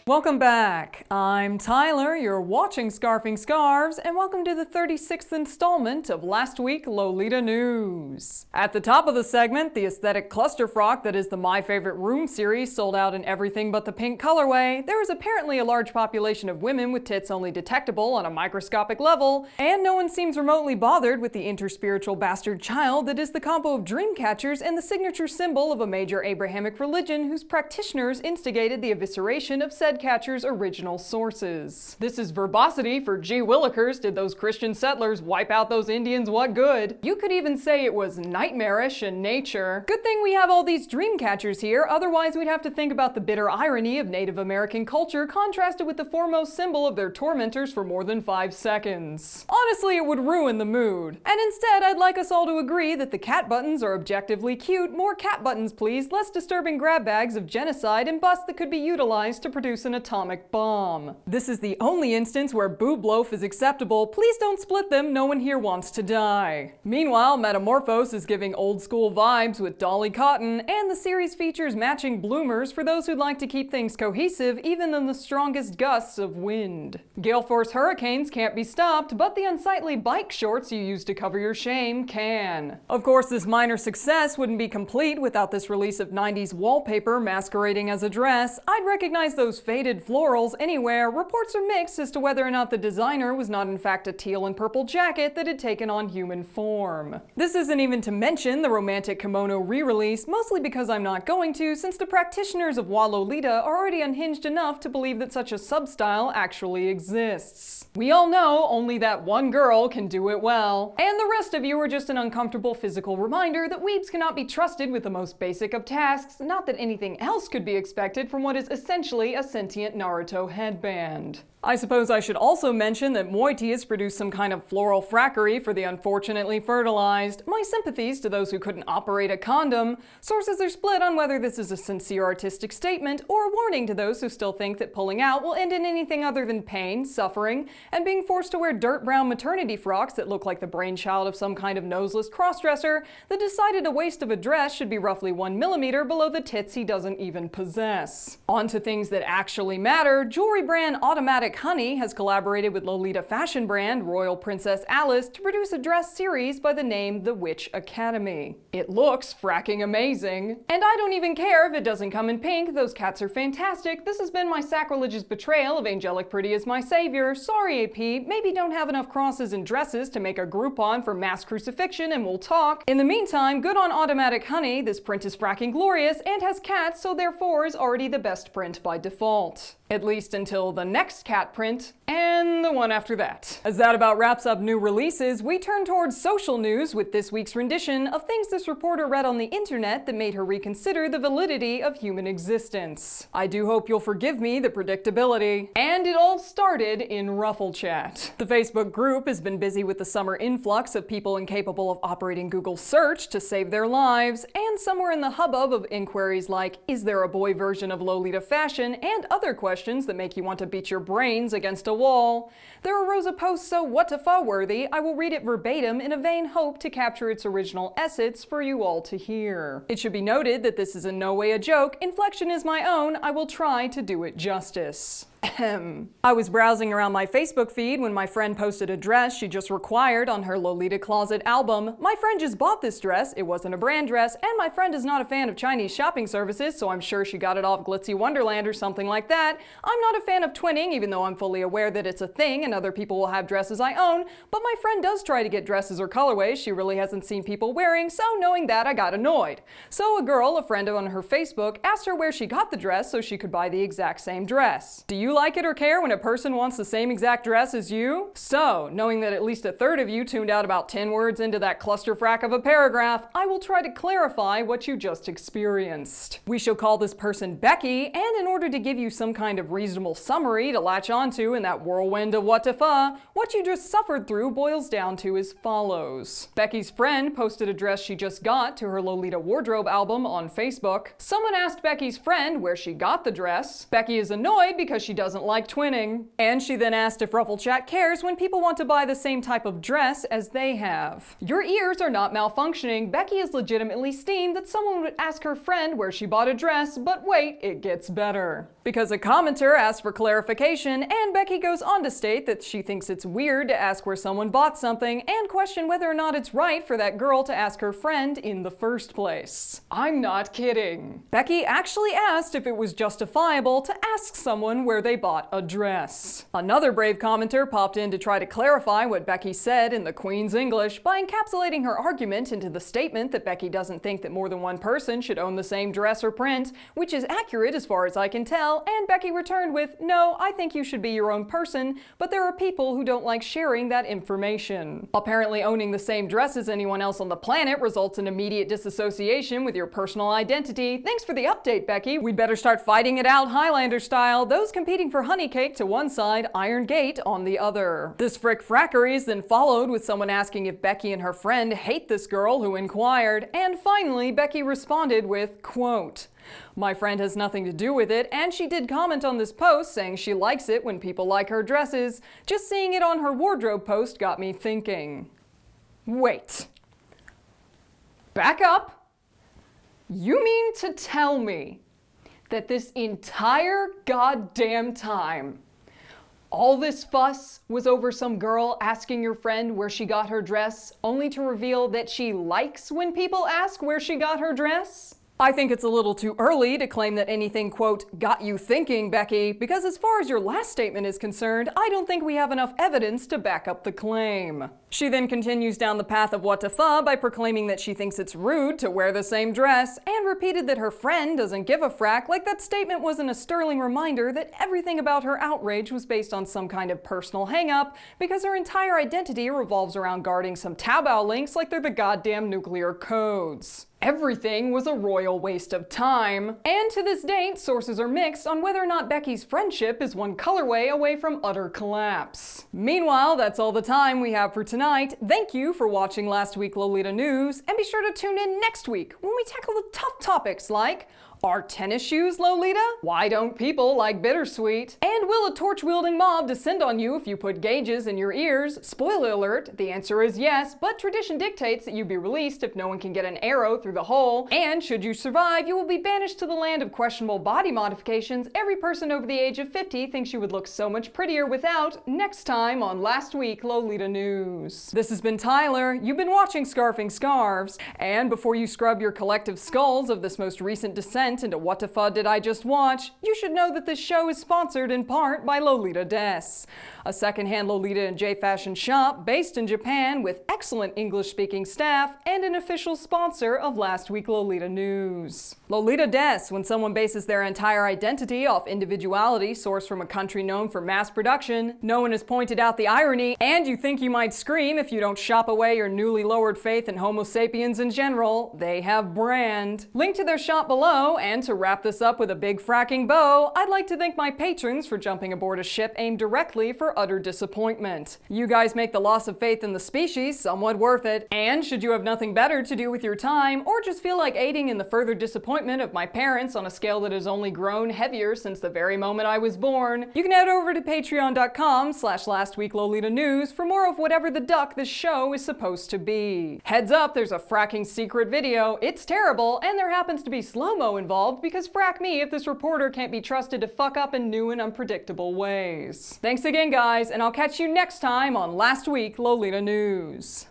Welcome back. I'm Tyler, you're watching Scarfing Scarves, and welcome to the 36th installment of Last Week Lolita News. At the top of the segment, the aesthetic clusterfrock that is the My Favorite Room series sold out in everything but the pink colorway. There is apparently a large population of women with tits only detectable on a microscopic level, and no one seems remotely bothered with the interspiritual bastard child that is the combo of dream catchers and the signature symbol of a major Abrahamic religion whose practitioners instigated the evisceration of said catcher's original sources. This is verbosity for gee willikers, did those Christian settlers wipe out those Indians, what good? You could even say it was nightmarish in nature. Good thing we have all these dream catchers here, otherwise we'd have to think about the bitter irony of Native American culture contrasted with the foremost symbol of their tormentors for more than 5 seconds. Honestly, it would ruin the mood. And instead, I'd like us all to agree that the cat buttons are objectively cute. More cat buttons, please. Less disturbing grab bags of genocide and busts that could be utilized to produce an atomic bomb. This is the only instance where boob loaf is acceptable. Please don't split them, no one here wants to die. Meanwhile, Metamorphose is giving old school vibes with Dolly Cotton, and the series features matching bloomers for those who'd like to keep things cohesive even in the strongest gusts of wind. Gale force hurricanes can't be stopped, but the unsightly bike shorts you use to cover your shame can. Of course, this minor success wouldn't be complete without this release of 90s wallpaper masquerading as a dress. I'd recognize those faded florals anywhere. Reports are mixed as to whether or not the designer was not in fact a teal and purple jacket that had taken on human form. This isn't even to mention the romantic kimono re-release, mostly because I'm not going to, since the practitioners of Walolita are already unhinged enough to believe that such a sub-style actually exists. We all know only that one girl can do it well, and the rest of you are just an uncomfortable physical reminder that weebs cannot be trusted with the most basic of tasks, not that anything else could be expected from what is essentially a sentient Naruto headband. I suppose I should also mention that Moiety has produced some kind of floral frackery for the unfortunately fertilized. My sympathies to those who couldn't operate a condom. Sources are split on whether this is a sincere artistic statement or a warning to those who still think that pulling out will end in anything other than pain, suffering, and being forced to wear dirt brown maternity frocks that look like the brainchild of some kind of noseless crossdresser that decided a waist of a dress should be roughly 1 millimeter below the tits he doesn't even possess. On to things that actually matter. Jewelry brand Automatic Honey has collaborated with Lolita fashion brand Royal Princess Alice to produce a dress series by the name The Witch Academy. It looks fracking amazing. And I don't even care if it doesn't come in pink, those cats are fantastic. This has been my sacrilegious betrayal of Angelic Pretty as my savior. Sorry AP, maybe don't have enough crosses and dresses to make a Groupon for mass crucifixion and we'll talk. In the meantime, good on Automatic Honey, this print is fracking glorious and has cats, so therefore is already the best print by default. At least until the next cat print, and the one after that. As that about wraps up new releases, we turn towards social news with this week's rendition of things this reporter read on the internet that made her reconsider the validity of human existence. I do hope you'll forgive me the predictability. And it all started in Ruffle chat. The Facebook group has been busy with the summer influx of people incapable of operating Google search to save their lives, and somewhere in the hubbub of inquiries like, is there a boy version of Lolita fashion, and other questions that make you want to beat your brains against a wall, there arose a post so what-the-fa worthy I will read it verbatim in a vain hope to capture its original essence for you all to hear. It should be noted that this is in no way a joke, inflection is my own, I will try to do it justice. I was browsing around my Facebook feed when my friend posted a dress she just required on her Lolita Closet album. My friend just bought this dress, it wasn't a brand dress, and my friend is not a fan of Chinese shopping services, so I'm sure she got it off Glitzy Wonderland or something like that. I'm not a fan of twinning, even though I'm fully aware that it's a thing and other people will have dresses I own, but my friend does try to get dresses or colorways she really hasn't seen people wearing, so knowing that I got annoyed. So a girl, a friend on her Facebook, asked her where she got the dress so she could buy the exact same dress. Do you like it or care when a person wants the same exact dress as you? So, knowing that at least a third of you tuned out about 10 words into that clusterfrack of a paragraph, I will try to clarify what you just experienced. We shall call this person Becky, and in order to give you some kind of reasonable summary to latch onto in that whirlwind of what-the-fa, what you just suffered through boils down to as follows. Becky's friend posted a dress she just got to her Lolita wardrobe album on Facebook. Someone asked Becky's friend where she got the dress. Becky is annoyed because she doesn't doesn't like twinning. And she then asked if Ruffle Chat cares when people want to buy the same type of dress as they have. Your ears are not malfunctioning. Becky is legitimately steamed that someone would ask her friend where she bought a dress, but wait, it gets better. Because a commenter asked for clarification, and Becky goes on to state that she thinks it's weird to ask where someone bought something and question whether or not it's right for that girl to ask her friend in the first place. I'm not kidding. Becky actually asked if it was justifiable to ask someone where they bought a dress. Another brave commenter popped in to try to clarify what Becky said in the Queen's English by encapsulating her argument into the statement that Becky doesn't think that more than one person should own the same dress or print, which is accurate as far as I can tell, and Becky returned with, "No, I think you should be your own person, but there are people who don't like sharing that information." Apparently owning the same dress as anyone else on the planet results in immediate disassociation with your personal identity. Thanks for the update, Becky. We'd better start fighting it out Highlander style, those competing for honey cake to one side, Iron Gate on the other. This frackery is then followed with someone asking if Becky and her friend hate this girl who inquired, and finally Becky responded with, quote, "My friend has nothing to do with it, and she did comment on this post saying she likes it when people like her dresses. Just seeing it on her wardrobe post got me thinking." Wait. Back up. You mean to tell me that this entire goddamn time, all this fuss was over some girl asking your friend where she got her dress, only to reveal that she likes when people ask where she got her dress? I think it's a little too early to claim that anything, quote, got you thinking, Becky, because as far as your last statement is concerned, I don't think we have enough evidence to back up the claim. She then continues down the path of what the fuck by proclaiming that she thinks it's rude to wear the same dress, and repeated that her friend doesn't give a frack, like that statement wasn't a sterling reminder that everything about her outrage was based on some kind of personal hang-up, because her entire identity revolves around guarding some Taobao links like they're the goddamn nuclear codes. Everything was a royal waste of time. And to this date, sources are mixed on whether or not Becky's friendship is one colorway away from utter collapse. Meanwhile, that's all the time we have for tonight. Thank you for watching Last Week Lolita News, and be sure to tune in next week when we tackle the tough topics like, are tennis shoes Lolita? Why don't people like bittersweet? And will a torch-wielding mob descend on you if you put gauges in your ears? Spoiler alert, the answer is yes, but tradition dictates that you be released if no one can get an arrow through the hole. And should you survive, you will be banished to the land of questionable body modifications every person over the age of 50 thinks you would look so much prettier without, next time on Last Week Lolita News. This has been Tyler. You've been watching Scarfing Scarves. And before you scrub your collective skulls of this most recent descent into what the fuck did I just watch, you should know that this show is sponsored in part by Lolita Des, a secondhand Lolita and J fashion shop based in Japan with excellent English-speaking staff and an official sponsor of Last Week Lolita News. Lolita Des, when someone bases their entire identity off individuality sourced from a country known for mass production, no one has pointed out the irony, and you think you might scream if you don't shop away your newly lowered faith in Homo sapiens in general. They have brand. Link to their shop below. And to wrap this up with a big fracking bow, I'd like to thank my patrons for jumping aboard a ship aimed directly for utter disappointment. You guys make the loss of faith in the species somewhat worth it. And should you have nothing better to do with your time, or just feel like aiding in the further disappointment of my parents on a scale that has only grown heavier since the very moment I was born, you can head over to patreon.com/lastweeklolitanews for more of whatever the duck this show is supposed to be. Heads up, there's a fracking secret video. It's terrible, and there happens to be slow-mo involved because frack me if this reporter can't be trusted to fuck up in new and unpredictable ways. Thanks again, guys, and I'll catch you next time on Last Week Lolita News.